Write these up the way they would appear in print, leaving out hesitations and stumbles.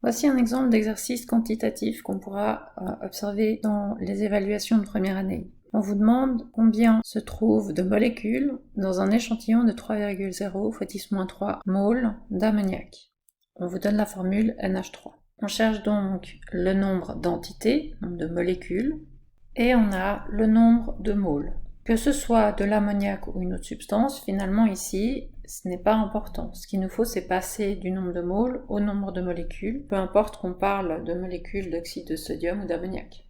Voici un exemple d'exercice quantitatif qu'on pourra observer dans les évaluations de première année. On vous demande combien se trouve de molécules dans un échantillon de 3,0 x 10-3 moles d'ammoniac. On vous donne la formule NH3. On cherche donc le nombre d'entités, donc de molécules, et on a le nombre de moles. Que ce soit de l'ammoniac ou une autre substance, finalement ici, ce n'est pas important. Ce qu'il nous faut, c'est passer du nombre de moles au nombre de molécules, peu importe qu'on parle de molécules d'oxyde de sodium ou d'ammoniac.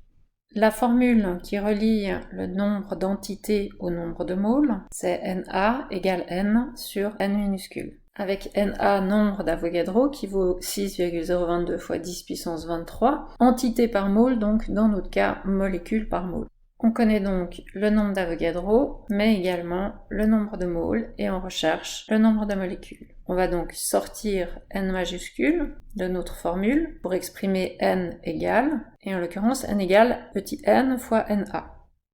La formule qui relie le nombre d'entités au nombre de moles, c'est Na égale N sur N minuscule. Avec Na, nombre d'Avogadro, qui vaut 6,022 x 10 puissance 23, entité par mole, donc dans notre cas, molécule par mole. On connaît donc le nombre d'Avogadro, mais également le nombre de moles, et on recherche le nombre de molécules. On va donc sortir N majuscule de notre formule pour exprimer N égale, et en l'occurrence N égale petit n fois Na.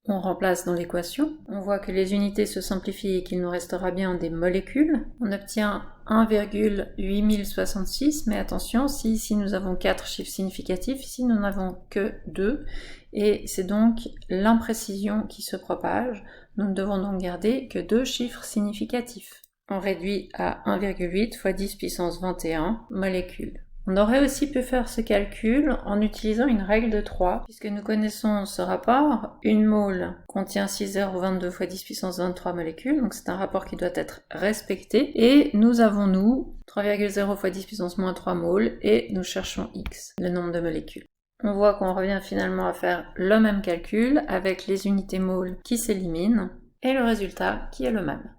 On remplace dans l'équation, on voit que les unités se simplifient et qu'il nous restera bien des molécules. On obtient 1,8066, mais attention, si ici nous avons 4 chiffres significatifs, ici nous n'avons que 2, et c'est donc l'imprécision qui se propage. Nous ne devons donc garder que 2 chiffres significatifs. On réduit à 1,8 x 10 puissance 21 molécules. On aurait aussi pu faire ce calcul en utilisant une règle de 3, puisque nous connaissons ce rapport. Une mole contient 6,022 x 10 puissance 23 molécules, donc c'est un rapport qui doit être respecté. Et nous avons, 3,0 x 10 puissance moins 3 moles, et nous cherchons X, le nombre de molécules. On voit qu'on revient finalement à faire le même calcul, avec les unités moles qui s'éliminent, et le résultat qui est le même.